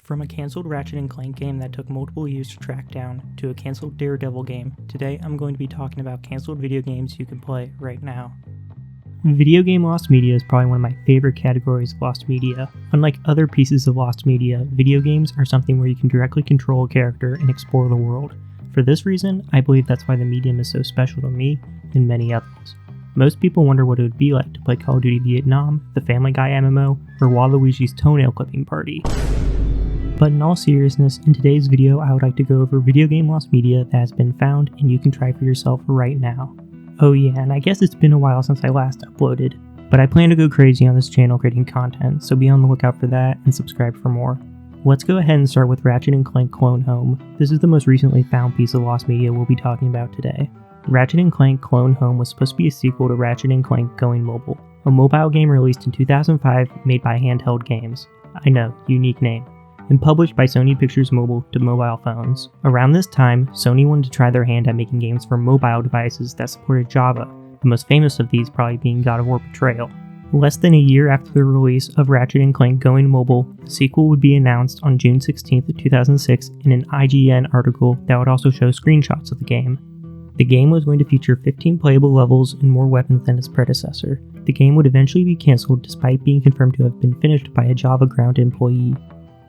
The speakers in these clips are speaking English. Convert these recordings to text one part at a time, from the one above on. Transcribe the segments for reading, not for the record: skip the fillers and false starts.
From a cancelled Ratchet & Clank game that took multiple years to track down, to a cancelled Daredevil game, today I'm going to be talking about cancelled video games you can play right now. Video game lost media is probably one of my favorite categories of lost media. Unlike other pieces of lost media, video games are something where you can directly control a character and explore the world. For this reason, I believe that's why the medium is so special to me and many others. Most people wonder what it would be like to play Call of Duty Vietnam, the Family Guy MMO, or Waluigi's Toenail Clipping Party. But in all seriousness, in today's video I would like to go over video game lost media that has been found and you can try for yourself right now. Oh yeah, and I guess it's been a while since I last uploaded, but I plan to go crazy on this channel creating content, so be on the lookout for that and subscribe for more. Let's go ahead and start with Ratchet & Clank Clone Home. This is the most recently found piece of lost media we'll be talking about today. Ratchet & Clank Clone Home was supposed to be a sequel to Ratchet & Clank Going Mobile, a mobile game released in 2005 made by Handheld Games. I know, unique name. And published by Sony Pictures Mobile to mobile phones. Around this time, Sony wanted to try their hand at making games for mobile devices that supported Java, the most famous of these probably being God of War Betrayal. Less than a year after the release of Ratchet & Clank Going Mobile, the sequel would be announced on June 16, 2006 in an IGN article that would also show screenshots of the game. The game was going to feature 15 playable levels and more weapons than its predecessor. The game would eventually be cancelled despite being confirmed to have been finished by a Java Ground employee.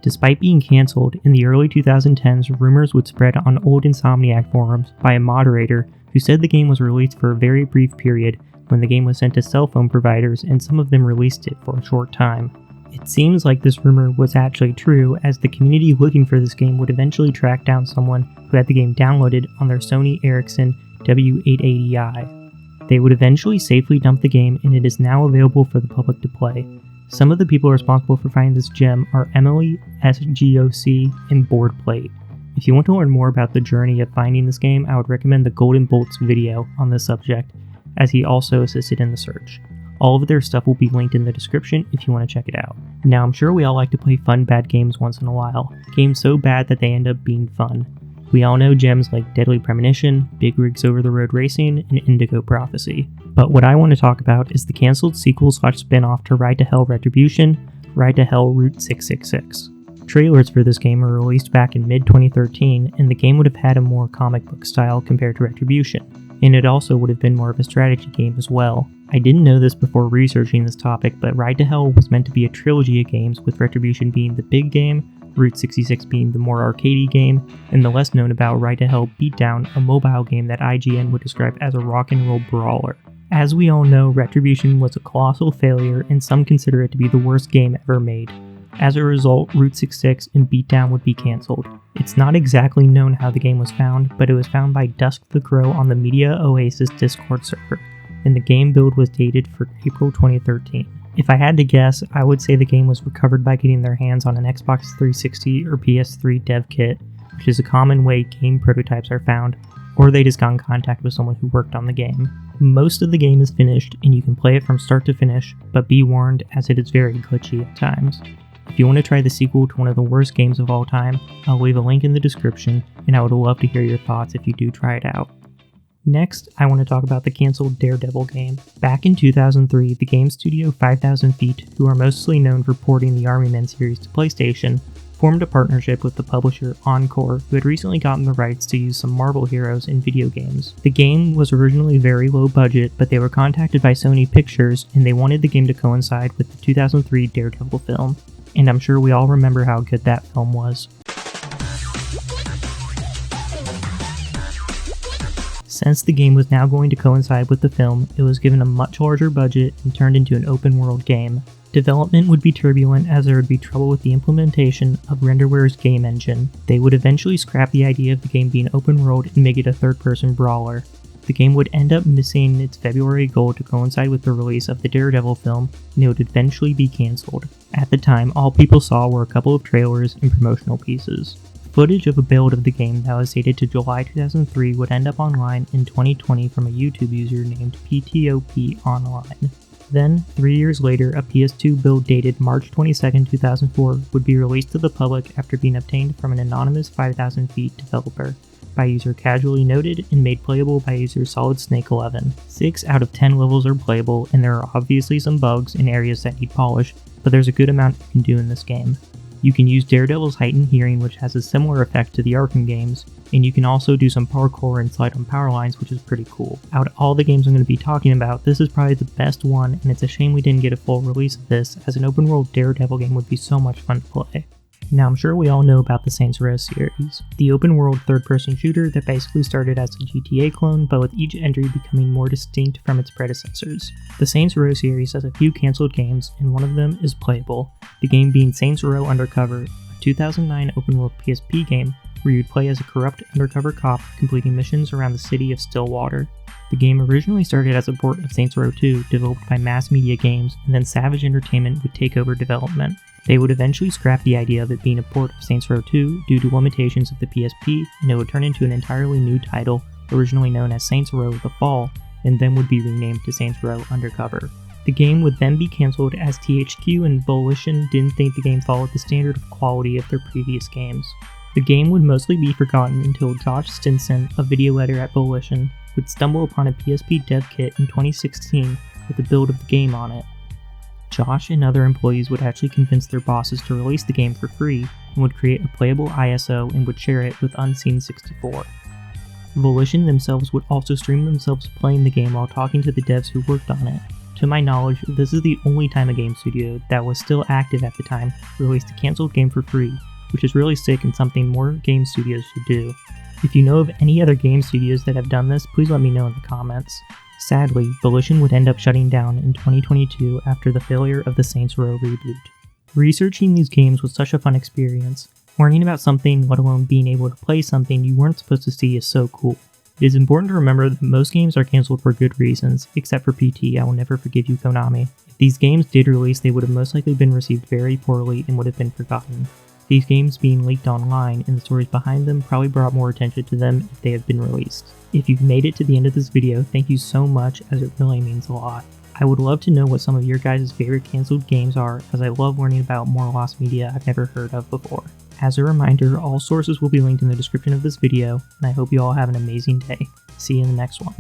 Despite being cancelled, in the early 2010s, rumors would spread on old Insomniac forums by a moderator who said the game was released for a very brief period when the game was sent to cell phone providers and some of them released it for a short time. It seems like this rumor was actually true, as the community looking for this game would eventually track down someone who had the game downloaded on their Sony Ericsson W880i. They would eventually safely dump the game and it is now available for the public to play. Some of the people responsible for finding this gem are Emily SGOC and Boardplate. If you want to learn more about the journey of finding this game, I would recommend the Golden Bolts video on this subject, as he also assisted in the search. All of their stuff will be linked in the description if you want to check it out. Now, I'm sure we all like to play fun bad games once in a while, games so bad that they end up being fun. We all know gems like Deadly Premonition, Big Rigs Over the Road Racing, and Indigo Prophecy. But what I want to talk about is the cancelled sequel/spin-off to Ride to Hell Retribution, Ride to Hell Route 666. Trailers for this game were released back in mid-2013, and the game would have had a more comic book style compared to Retribution, and it also would have been more of a strategy game as well. I didn't know this before researching this topic, but Ride to Hell was meant to be a trilogy of games, with Retribution being the big game, Route 66 being the more arcadey game, and the less known about Ride to Hell Beatdown, a mobile game that IGN would describe as a rock and roll brawler. As we all know, Retribution was a colossal failure, and some consider it to be the worst game ever made. As a result, Route 66 and Beatdown would be cancelled. It's not exactly known how the game was found, but it was found by Dusk the Crow on the Media Oasis Discord server, and the game build was dated for April 2013. If I had to guess, I would say the game was recovered by getting their hands on an Xbox 360 or PS3 dev kit, which is a common way game prototypes are found, or they just got in contact with someone who worked on the game. Most of the game is finished and you can play it from start to finish, but be warned as it is very glitchy at times. If you want to try the sequel to one of the worst games of all time, I'll leave a link in the description, and I would love to hear your thoughts if you do try it out. Next, I want to talk about the cancelled Daredevil game. Back in 2003, the game studio 5000 Feet, who are mostly known for porting the Army Men series to PlayStation, formed a partnership with the publisher Encore, who had recently gotten the rights to use some Marvel heroes in video games. The game was originally very low budget, but they were contacted by Sony Pictures, and they wanted the game to coincide with the 2003 Daredevil film. And I'm sure we all remember how good that film was. Since the game was now going to coincide with the film, it was given a much larger budget and turned into an open world game. Development would be turbulent as there would be trouble with the implementation of Renderware's game engine. They would eventually scrap the idea of the game being open world and make it a third-person brawler. The game would end up missing its February goal to coincide with the release of the Daredevil film, and it would eventually be cancelled. At the time, all people saw were a couple of trailers and promotional pieces. Footage of a build of the game that was dated to July 2003 would end up online in 2020 from a YouTube user named PTOP Online. Then, 3 years later, a PS2 build dated March 22, 2004 would be released to the public after being obtained from an anonymous 5000 Feet developer by user Casually Noted and made playable by user Solid Snake 11. 6 out of 10 levels are playable, and there are obviously some bugs in areas that need polish, but there's a good amount you can do in this game. You can use Daredevil's heightened hearing, which has a similar effect to the Arkham games, and you can also do some parkour and slide on power lines, which is pretty cool. Out of all the games I'm going to be talking about, this is probably the best one, and it's a shame we didn't get a full release of this, as an open world Daredevil game would be so much fun to play. Now, I'm sure we all know about the Saints Row series, the open-world third-person shooter that basically started as a GTA clone, but with each entry becoming more distinct from its predecessors. The Saints Row series has a few cancelled games, and one of them is playable, the game being Saints Row Undercover, a 2009 open-world PSP game where you'd play as a corrupt undercover cop completing missions around the city of Stillwater. The game originally started as a port of Saints Row 2, developed by Mass Media Games, and then Savage Entertainment would take over development. They would eventually scrap the idea of it being a port of Saints Row 2 due to limitations of the PSP, and it would turn into an entirely new title, originally known as Saints Row The Fall, and then would be renamed to Saints Row Undercover. The game would then be cancelled as THQ and Volition didn't think the game followed the standard of quality of their previous games. The game would mostly be forgotten until Josh Stinson, a video editor at Volition, would stumble upon a PSP dev kit in 2016 with a build of the game on it. Josh and other employees would actually convince their bosses to release the game for free and would create a playable ISO and would share it with Unseen64. Volition themselves would also stream themselves playing the game while talking to the devs who worked on it. To my knowledge, this is the only time a game studio that was still active at the time released a cancelled game for free, which is really sick and something more game studios should do. If you know of any other game studios that have done this, please let me know in the comments. Sadly, Volition would end up shutting down in 2022 after the failure of the Saints Row reboot. Researching these games was such a fun experience. Learning about something, let alone being able to play something you weren't supposed to see, is so cool. It is important to remember that most games are cancelled for good reasons, except for PT, I Will Never Forgive You Konami. If these games did release, they would have most likely been received very poorly and would have been forgotten. These games being leaked online and the stories behind them probably brought more attention to them if they had been released. If you've made it to the end of this video, thank you so much, as it really means a lot. I would love to know what some of your guys' favorite cancelled games are, as I love learning about more lost media I've never heard of before. As a reminder, all sources will be linked in the description of this video, and I hope you all have an amazing day. See you in the next one.